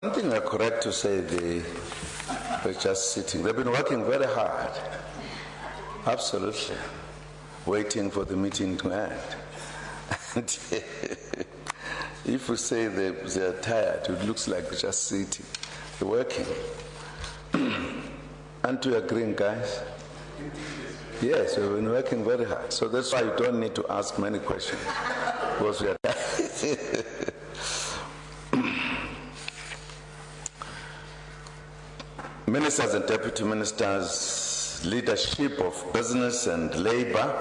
I think we're correct to say they're just sitting. They've been working very hard, absolutely, waiting for the meeting to end. And if we say they're tired, it looks like they're just sitting. They're working. Aren't you agreeing, guys? Yes, we've been working very hard. So that's why you don't need to ask many questions, because we are tired. Ministers and deputy ministers, leadership of business and labor,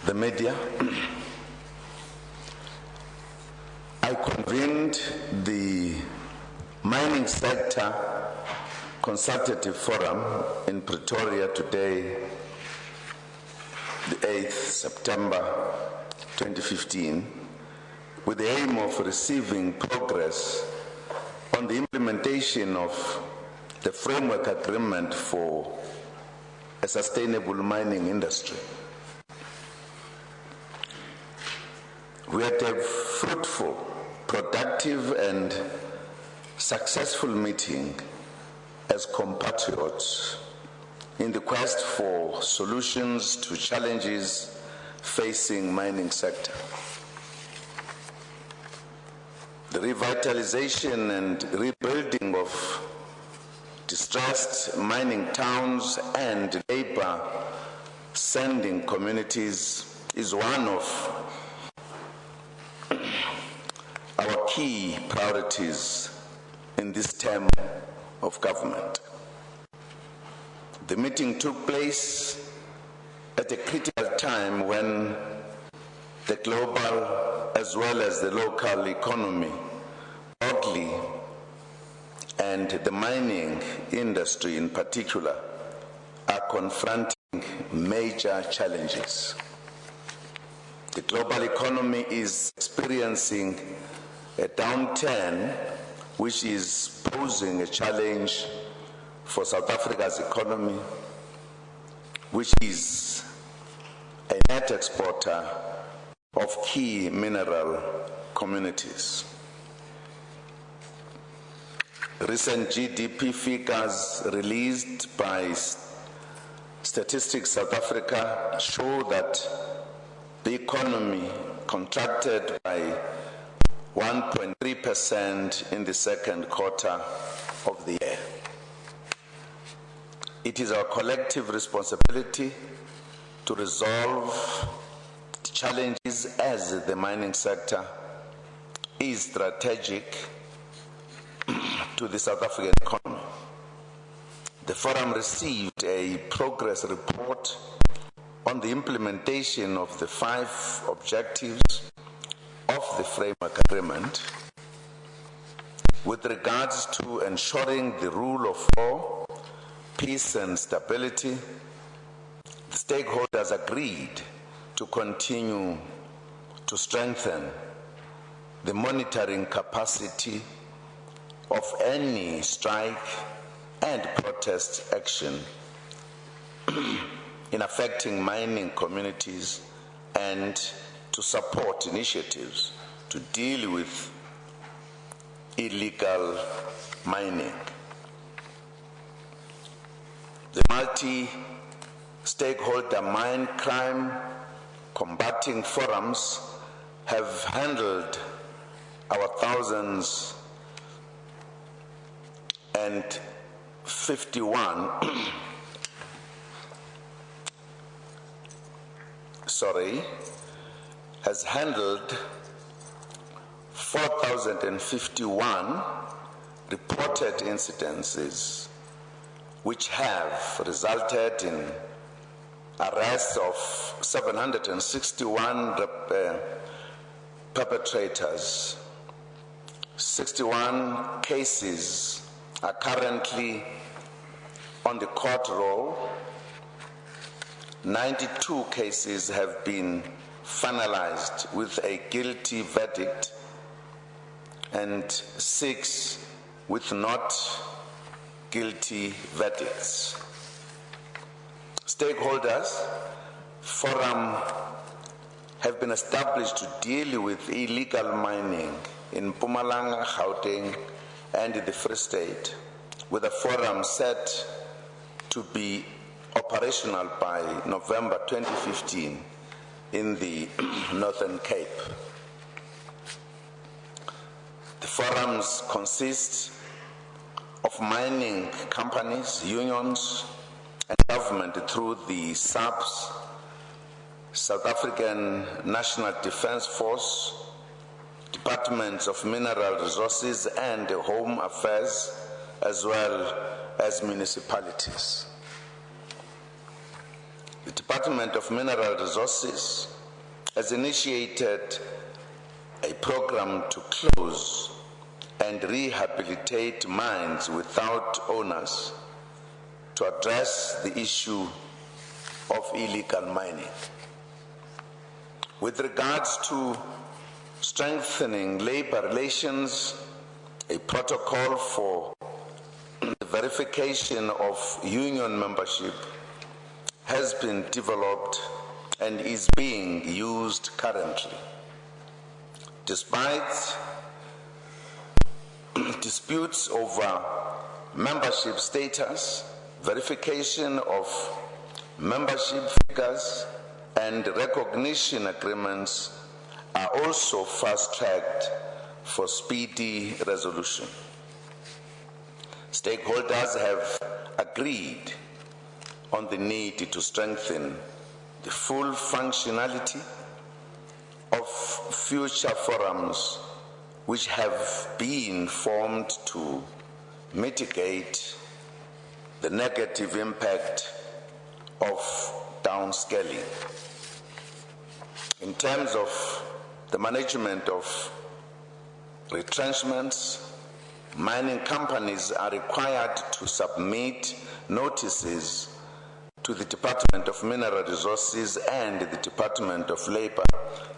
the media. I convened the mining sector consultative forum in Pretoria today, the 8th September 2015, with the aim of receiving progress on the implementation of the framework agreement for a sustainable mining industry. We had a fruitful, productive, and successful meeting as compatriots in the quest for solutions to challenges facing mining sector. The revitalization and rebuilding of distressed mining towns and labor sending communities is one of our key priorities in this term of government. The meeting took place at a critical time when the global as well as the local economy broadly and the mining industry in particular are confronting major challenges. The global economy is experiencing a downturn which is posing a challenge for South Africa's economy, which is a net exporter of key mineral communities. Recent GDP figures released by Statistics South Africa show that the economy contracted by 1.3% in the second quarter of the year. It is our collective responsibility to resolve the challenges as the mining sector is strategic to the South African economy. The forum received a progress report on the implementation of the 5 objectives of the framework agreement with regards to ensuring the rule of law, peace and stability. The stakeholders agreed to continue to strengthen the monitoring capacity of any strike and protest action in affecting mining communities and to support initiatives to deal with illegal mining. The multi-stakeholder mine crime combating forums have handled our 4,051 reported incidences, which have resulted in arrests of 761 perpetrators. 61 cases are currently on the court roll. 92 cases have been finalized with a guilty verdict and 6 with not guilty verdicts. Stakeholders forum have been established to deal with illegal mining in Mpumalanga, Gauteng, and the Free State, with a forum set to be operational by November 2015 in the Northern Cape. The forums consist of mining companies, unions, and government through the SAPS, South African National Defence Force, Departments of Mineral Resources and Home Affairs, as well as municipalities. The Department of Mineral Resources has initiated a program to close and rehabilitate mines without owners to address the issue of illegal mining. With regards to strengthening labor relations, a protocol for the verification of union membership has been developed and is being used currently. Despite disputes over membership status, verification of membership figures and recognition agreements are also fast-tracked for speedy resolution. Stakeholders have agreed on the need to strengthen the full functionality of future forums which have been formed to mitigate the negative impact of downscaling. In terms of the management of retrenchments, mining companies are required to submit notices to the Department of Mineral Resources and the Department of Labor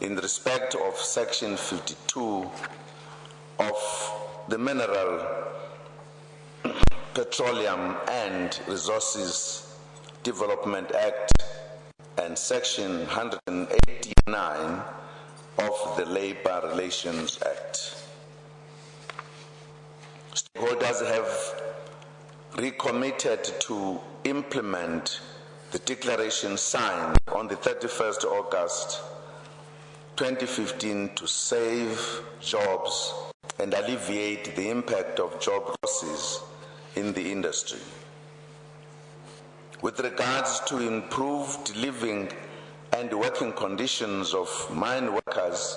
in respect of Section 52 of the Mineral, Petroleum and Resources Development Act and Section 189 of the Labor Relations Act. Stakeholders have recommitted to implement the declaration signed on the 31st August 2015 to save jobs and alleviate the impact of job losses in the industry. With regards to improved living and working conditions of mine workers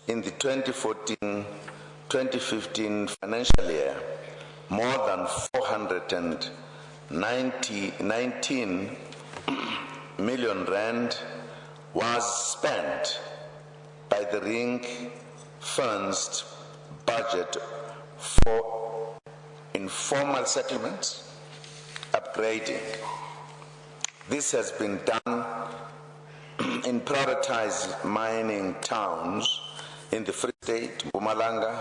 in the 2014-2015 financial year, more than 419 million rand was spent by the ring-fenced budget for informal settlements, upgrading. This has been done in prioritized mining towns in the Free State, Mpumalanga,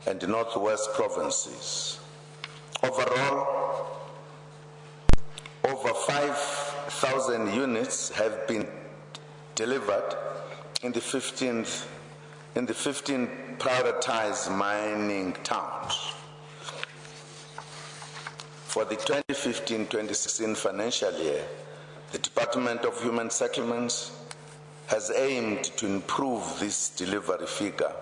and the Northwest provinces. Overall, over 5,000 units have been delivered in the 15 prioritized mining towns. For the 2015-2016 financial year, the Department of Human Settlements has aimed to improve this delivery figure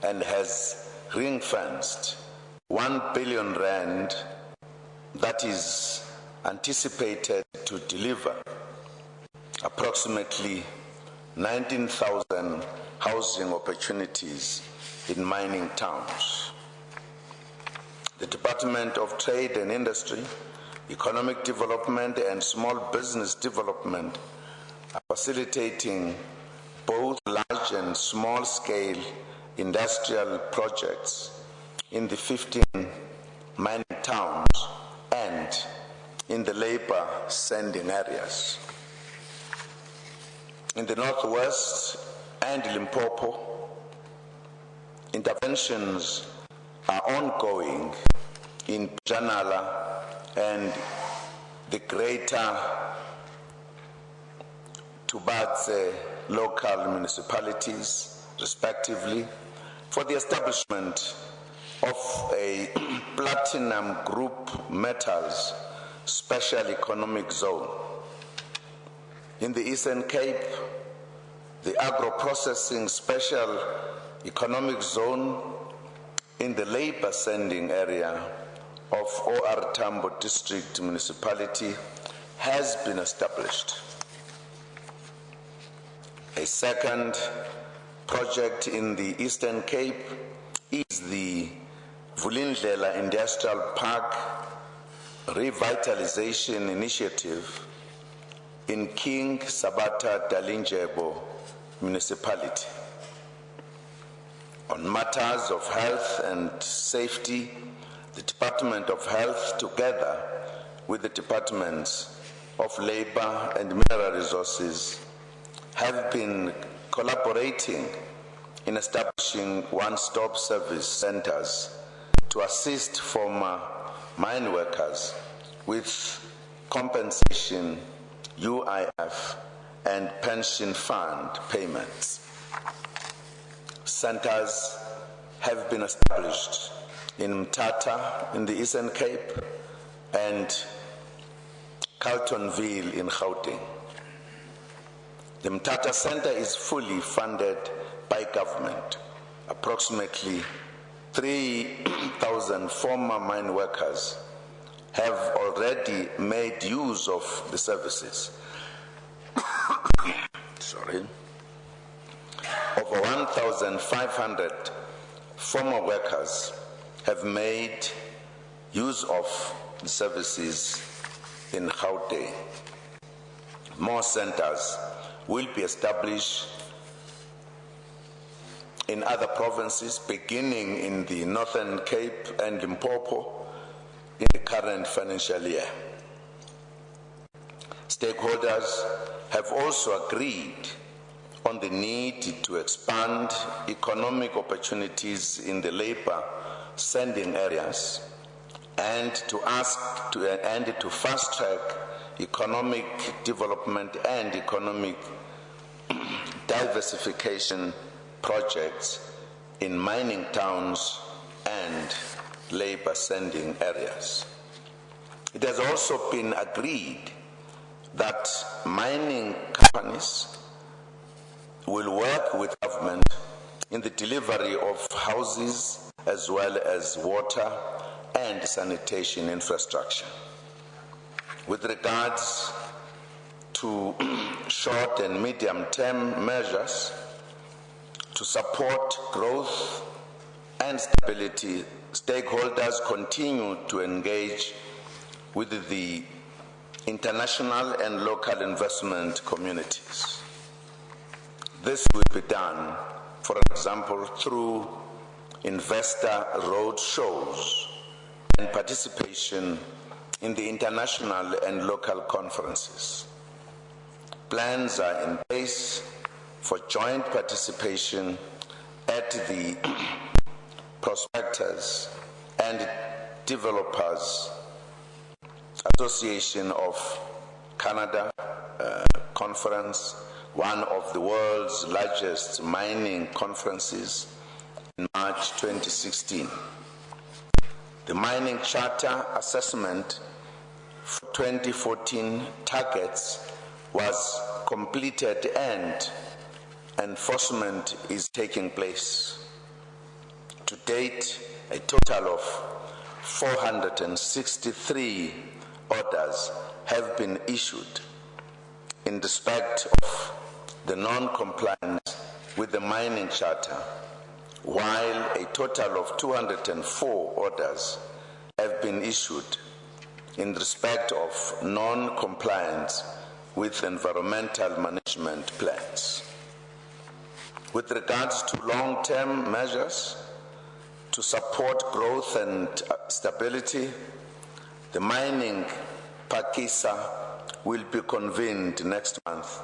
and has ring-fenced 1 billion rand that is anticipated to deliver approximately 19,000 housing opportunities in mining towns. The Department of Trade and Industry, Economic Development and Small Business Development are facilitating both large and small-scale industrial projects in the 15 mining towns and in the labor-sending areas. In the Northwest and Limpopo, interventions are ongoing in Janala and the greater Tubatse local municipalities, respectively, for the establishment of a platinum group metals special economic zone. In the Eastern Cape, the agro-processing special economic zone in the labor sending area of OR Tambo District Municipality has been established. A second project in the Eastern Cape is the Vulindlela Industrial Park Revitalization Initiative in King Sabata Dalindyebo Municipality. On matters of health and safety, the Department of Health, together with the Departments of Labor and Mineral Resources, have been collaborating in establishing one-stop service centers to assist former mine workers with compensation, UIF, and pension fund payments. Centers have been established in Mthatha in the Eastern Cape and Carltonville in Gauteng. The Mthatha Center is fully funded by government. Approximately 3,000 former mine workers have already made use of the services. Sorry. Over 1,500 former workers have made use of the services in Gauteng. More centers will be established in other provinces, beginning in the Northern Cape and Limpopo in the current financial year. Stakeholders have also agreed on the need to expand economic opportunities in the labor sending areas and to fast-track economic development and economic diversification projects in mining towns and labor sending areas. It has also been agreed that mining companies will work with government in the delivery of houses as well as water and sanitation infrastructure. With regards to short and medium-term measures to support growth and stability, stakeholders continue to engage with the international and local investment communities. This will be done, for example, through investor road shows and participation in the international and local conferences. Plans are in place for joint participation at the Prospectors and Developers Association of Canada conference, one of the world's largest mining conferences, in March 2016. The Mining Charter Assessment for 2014 targets was completed and enforcement is taking place. To date, a total of 463 orders have been issued in respect of the non-compliance with the Mining Charter, while a total of 204 orders have been issued in respect of non-compliance with environmental management plans. With regards to long-term measures to support growth and stability, the Mining Pakisa will be convened next month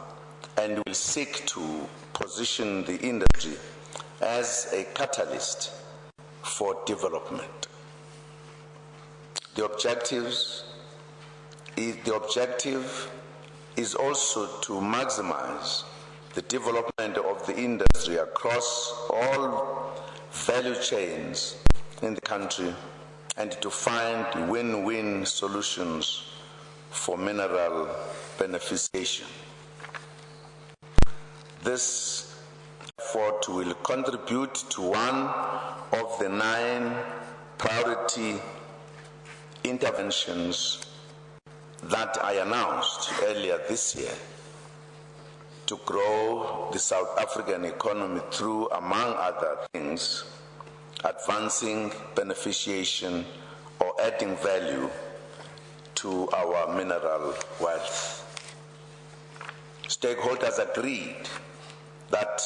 and will seek to position the industry as a catalyst for development. The objective is also to maximize the development of the industry across all value chains in the country and to find win-win solutions for mineral beneficiation. This effort will contribute to one of the 9 priority interventions that I announced earlier this year to grow the South African economy through, among other things, advancing beneficiation or adding value to our mineral wealth. Stakeholders agreed that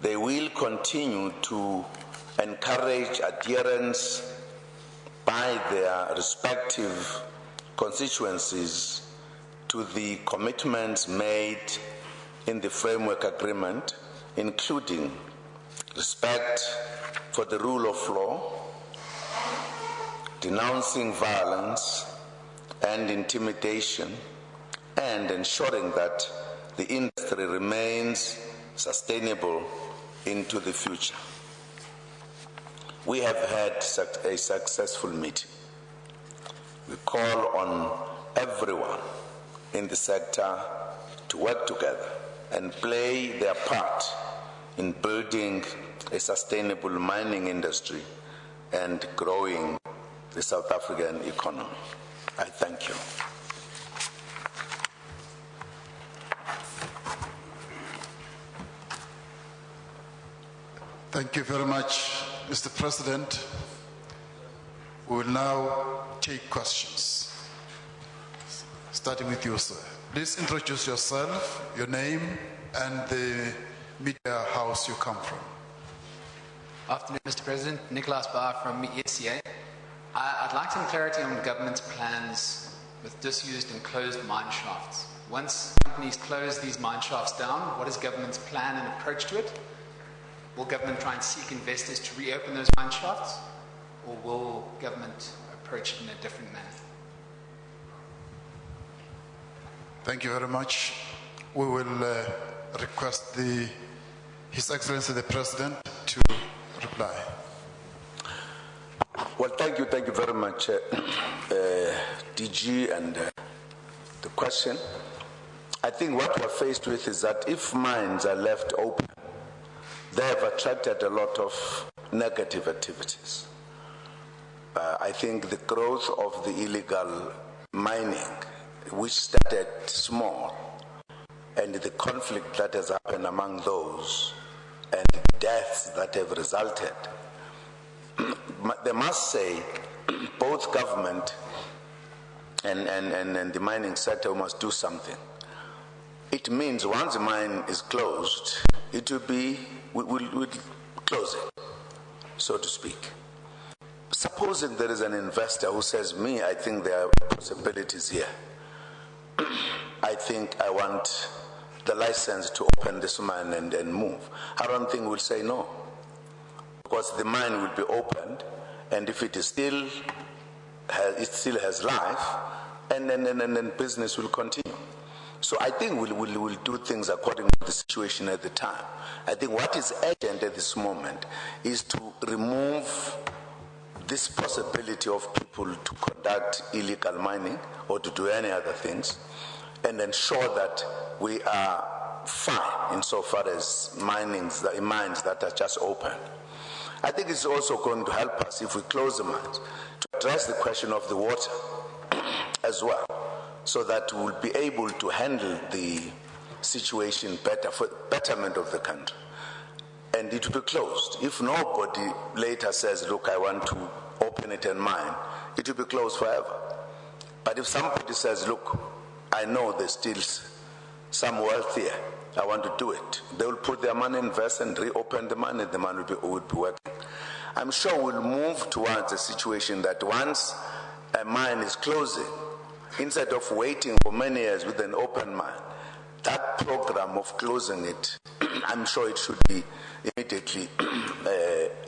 they will continue to encourage adherence by their respective constituencies to the commitments made in the framework agreement, including respect for the rule of law, denouncing violence and intimidation, and ensuring that the industry remains sustainable into the future. We have had a successful meeting. We call on everyone in the sector to work together and play their part in building a sustainable mining industry and growing the South African economy. I thank you. Thank you very much, Mr. President. We will now take questions. Starting with you, sir. Please introduce yourself, your name, and the media house you come from. Afternoon, Mr. President. Nicholas Baar from ESCA. I'd like some clarity on government's plans with disused and closed mine shafts. Once companies close these mine shafts down, what is government's plan and approach to it? Will government try and seek investors to reopen those mine shafts, or will government approach it in a different manner? Thank you very much. We will request His Excellency the President to reply. Well, thank you very much, DG, and the question. I think what we're faced with is that if mines are left open, they have attracted a lot of negative activities. I think the growth of the illegal mining, which started small, and the conflict that has happened among those, and the deaths that have resulted, they must say both government and the mining sector must do something. It means once the mine is closed, it will be, we'll close it, so to speak. Supposing there is an investor who says, I think there are possibilities here. I think I want the license to open this mine and move. I don't think we'll say no, because the mine will be opened, and if it is still has life, and then business will continue. So I think we'll do things according to the situation at the time. I think what is urgent at this moment is to remove this possibility of people to conduct illegal mining or to do any other things, and ensure that we are fine insofar as mines that are just open. I think it's also going to help us if we close the mines to address the question of the water as well, so that we'll be able to handle the situation better for betterment of the country. And it will be closed. If nobody later says, look, I want to open it and mine, it will be closed forever. But if somebody says, look, I know there's still some wealth here, I want to do it, they will put their money, invest, and reopen the mine, and the mine will be working. I'm sure we'll move towards a situation that once a mine is closing, instead of waiting for many years with an open mine, that program of closing it, I'm sure it should be immediately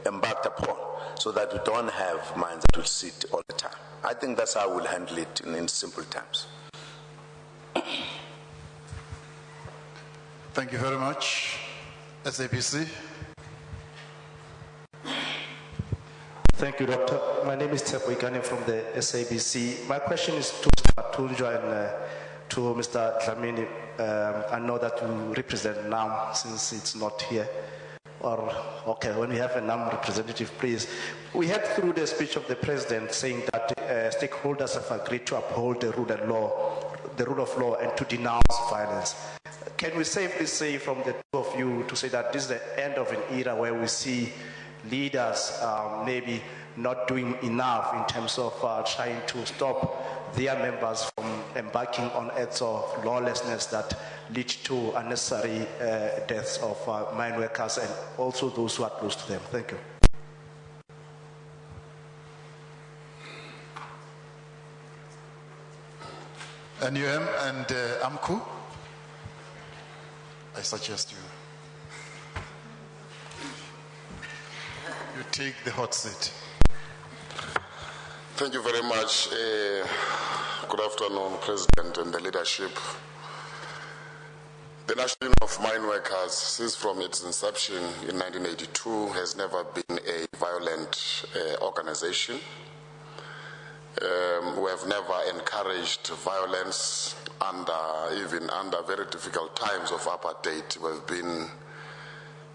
embarked upon, so that we don't have mines that will sit all the time. I think that's how we'll handle it in simple terms. Thank you very much. SABC. Thank you, Doctor. My name is Tepo Ikane from the SABC. My question is to Mr. Matunjwa and to Mr. Dlamini. I know that you represent NAM since it's not here. Or, okay, when we have a NAM representative, please. We heard through the speech of the President saying that stakeholders have agreed to uphold the rule of law and to denounce violence. Can we safely say from the two of you to say that this is the end of an era where we see leaders maybe not doing enough in terms of trying to stop their members from embarking on acts of lawlessness that lead to unnecessary deaths of mine workers and also those who are close to them? Thank you. NUM and AMCU, I suggest you take the hot seat. Thank you very much. Good afternoon, President and the leadership. The National Union of Mine Workers, since from its inception in 1982, has never been a violent organization. We have never encouraged violence even under very difficult times of apartheid. We have been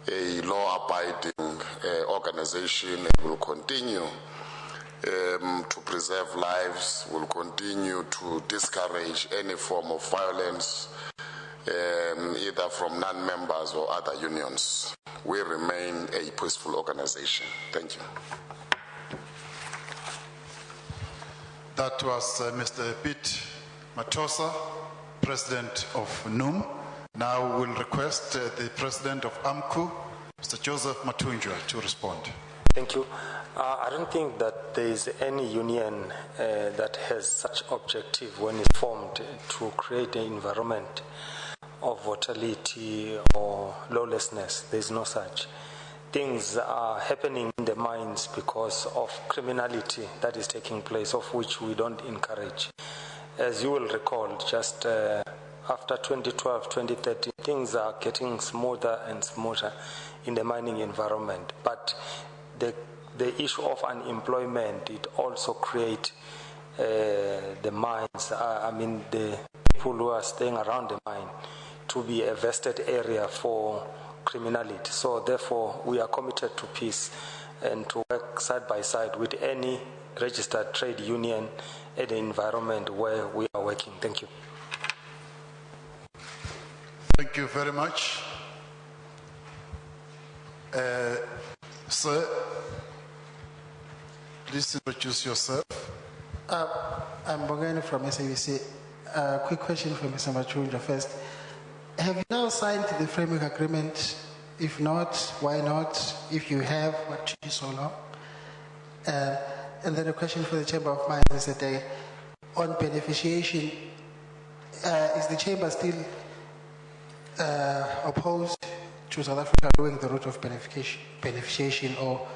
a law-abiding organization and will continue to preserve lives, will continue to discourage any form of violence, either from non-members or other unions. We remain a peaceful organization. Thank you. That was Mr. Pete Matosa, President of NUM. Now we'll request the President of AMCU, Mr. Joseph Matunjwa, to respond. Thank you. I don't think that there is any union that has such objective when it's formed to create an environment of volatility or lawlessness. There is no such. Things are happening in the mines because of criminality that is taking place, of which we don't encourage. As you will recall, just after 2012, 2013, things are getting smoother and smoother in the mining environment. But the issue of unemployment, it also creates the mines, the people who are staying around the mine, to be a vested area for criminality. So therefore, we are committed to peace and to work side by side with any registered trade union in the environment where we are working. Thank you. Thank you very much. Sir, please introduce yourself. I'm Bongani from SABC. Quick question for Mr. Matunjwa first. Have you now signed the framework agreement? If not, why not? If you have, what took you so long? And then a question for the Chamber of Mines is that on beneficiation, is the Chamber still opposed to South Africa doing the route of beneficiation, or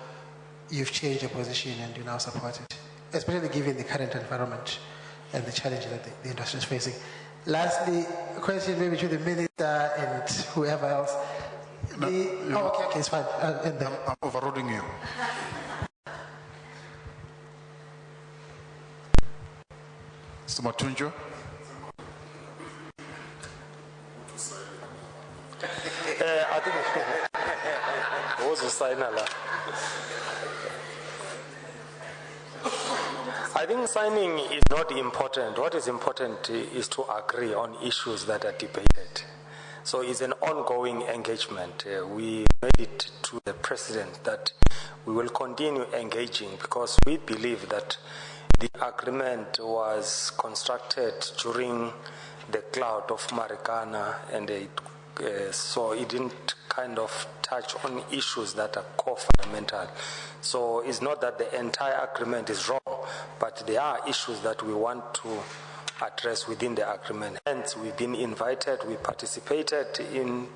you've changed your position and you now support it, especially given the current environment and the challenges that the industry is facing? Lastly, a question maybe to the Minister and whoever else. Okay, it's fine. I'm overruling you. Mr. Matunjwa. I think what's the signer? I think signing is not important. What is important is to agree on issues that are debated. So it's an ongoing engagement. We made it to the President that we will continue engaging because we believe that the agreement was constructed during the cloud of Marikana, and so it didn't kind of touch on issues that are core fundamental. So it's not that the entire agreement is wrong, but there are issues that we want to address within the agreement. Hence, we've been invited, we participated in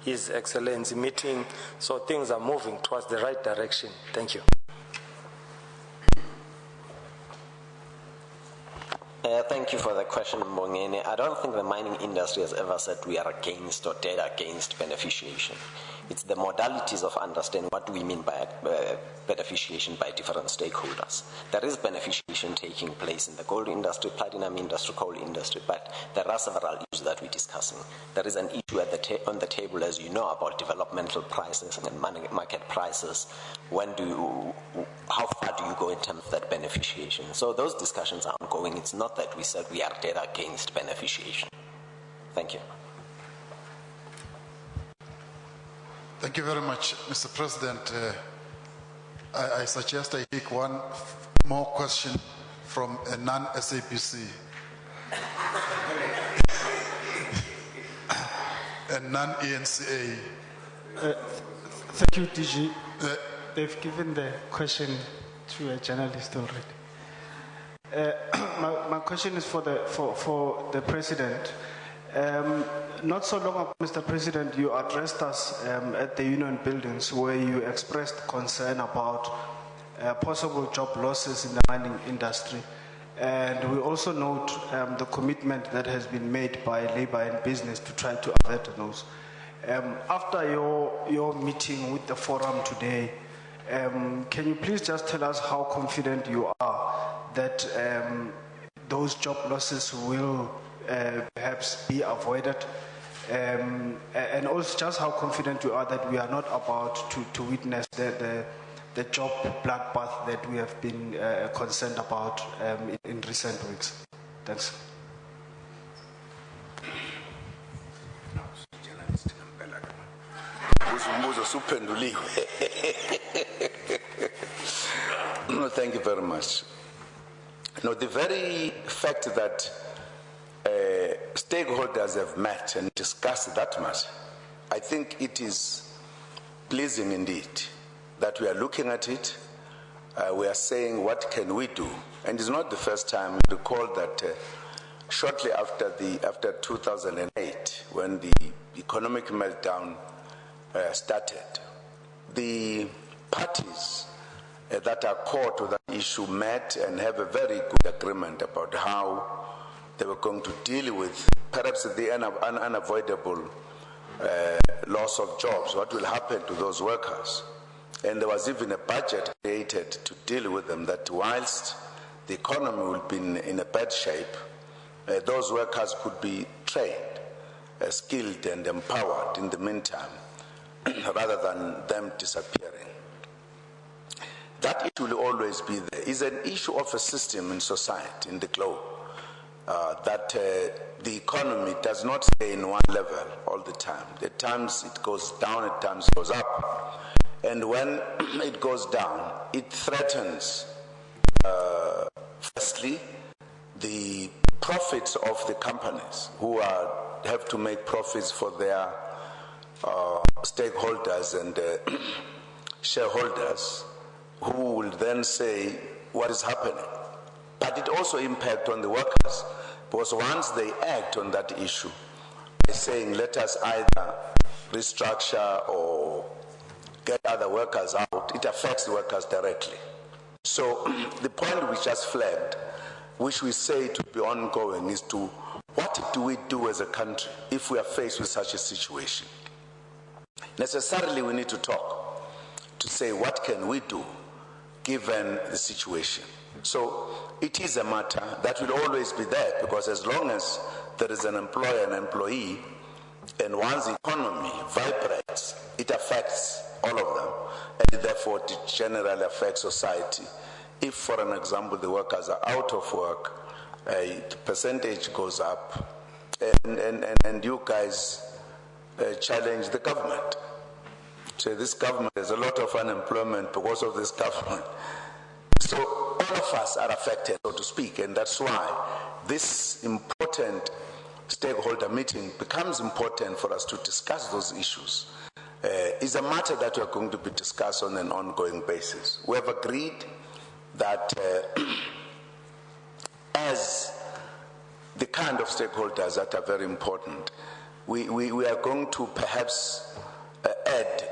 His Excellency meeting, so things are moving towards the right direction. Thank you. Thank you for the question, Mbongeni. I don't think the mining industry has ever said we are against or dead against beneficiation. It's the modalities of understanding what we mean by beneficiation by different stakeholders. There is beneficiation taking place in the gold industry, platinum industry, coal industry, but there are several issues that we're discussing. There is an issue at on the table, as you know, about developmental prices and market prices. How far do you go in terms of that beneficiation? So those discussions are ongoing. It's not that we said we are dead against beneficiation. Thank you. Thank you very much, Mr. President. I suggest I take one more question from a non-SABC, a non-ENCA. Thank you, DG. They've given the question to a journalist already. My question is for the President. Not so long ago, Mr. President, you addressed us at the Union Buildings where you expressed concern about possible job losses in the mining industry. And we also note the commitment that has been made by labor and business to try to avert those. After your meeting with the forum today, can you please just tell us how confident you are that those job losses will perhaps be avoided, and also just how confident you are that we are not about to witness the job bloodbath that we have been concerned about in recent weeks? Thanks. No, thank you very much. No, the very fact that stakeholders have met and discussed that much, I think it is pleasing indeed that we are looking at it. We are saying, what can we do? And it's not the first time. We recall that shortly after 2008, when the economic meltdown started, the parties that are core to that issue met and have a very good agreement about how they were going to deal with perhaps the unavoidable loss of jobs, what will happen to those workers. And there was even a budget created to deal with them, that whilst the economy will be in a bad shape, those workers could be trained, skilled and empowered in the meantime, rather than them disappearing. That issue will always be there. It's an issue of a system in society, in the globe, that the economy does not stay in one level all the time. At times it goes down, at times it goes up. And when it goes down, it threatens, firstly, the profits of the companies who have to make profits for their stakeholders and shareholders, who will then say what is happening. But it also impacts on the workers, because once they act on that issue by saying, let us either restructure or get other workers out, it affects the workers directly. So the point we just flagged, which we say to be ongoing, is to what do we do as a country if we are faced with such a situation? Necessarily we need to talk to say what can we do given the situation. So it is a matter that will always be there, because as long as there is an employer and employee, and once the economy vibrates, it affects all of them, and therefore it generally affects society. If, for an example, the workers are out of work, the percentage goes up, and you guys challenge the government. So this government, there's a lot of unemployment because of this government. So all of us are affected, so to speak, and that's why this important stakeholder meeting becomes important for us to discuss those issues. It's a matter that we are going to be discussed on an ongoing basis. We have agreed that as the kind of stakeholders that are very important, we are going to perhaps add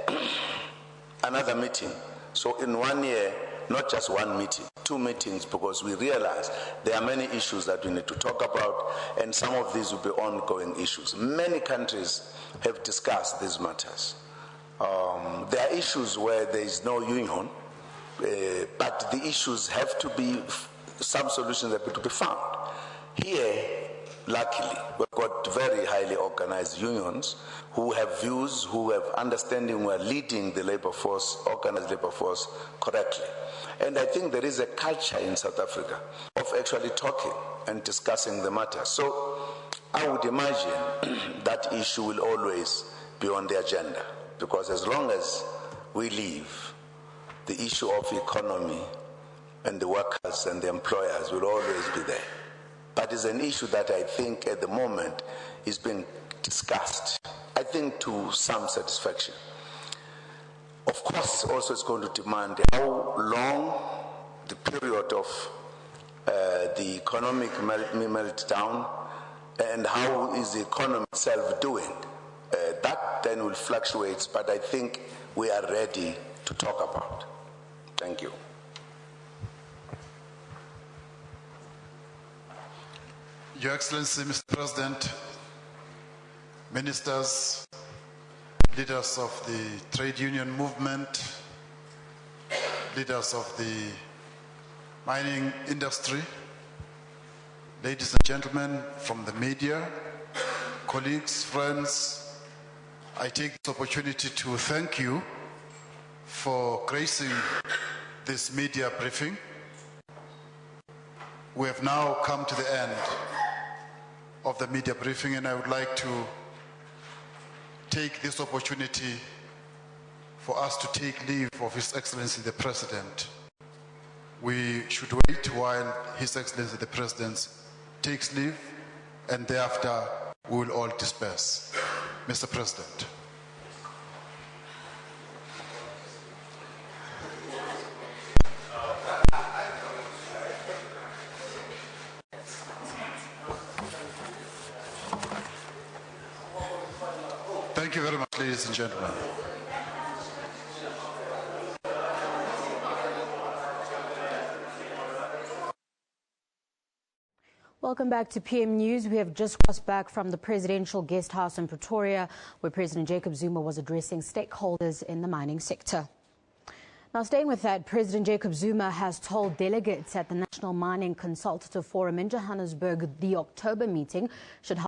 another meeting. So in 1 year, not just one meeting, 2 meetings, because we realize there are many issues that we need to talk about, and some of these will be ongoing issues. Many countries have discussed these matters. There are issues where there is no union, but the issues have to be, some solutions have to be found. Here, luckily, we've got very highly organized unions who have views, who have understanding, who are leading the labor force, organized labor force correctly. And I think there is a culture in South Africa of actually talking and discussing the matter. So I would imagine that issue will always be on the agenda, because as long as we live, the issue of economy and the workers and the employers will always be there. But it's an issue that I think at the moment is being discussed, I think to some satisfaction. Of course, also it's going to demand how long the period of the economic meltdown and how is the economy itself doing. That then will fluctuate, but I think we are ready to talk about. Thank you. Your Excellency, Mr. President, ministers, leaders of the trade union movement, leaders of the mining industry, ladies and gentlemen from the media, colleagues, friends, I take this opportunity to thank you for gracing this media briefing. We have now come to the end of the media briefing, and I would like to take this opportunity for us to take leave of His Excellency the President. We should wait while His Excellency the President takes leave, and thereafter we will all disperse. Mr. President. Thank you very much, ladies and gentlemen. Welcome back to PM News. We have just crossed back from the presidential guest house in Pretoria, where President Jacob Zuma was addressing stakeholders in the mining sector. Now, staying with that, President Jacob Zuma has told delegates at the National Mining Consultative Forum in Johannesburg the October meeting should help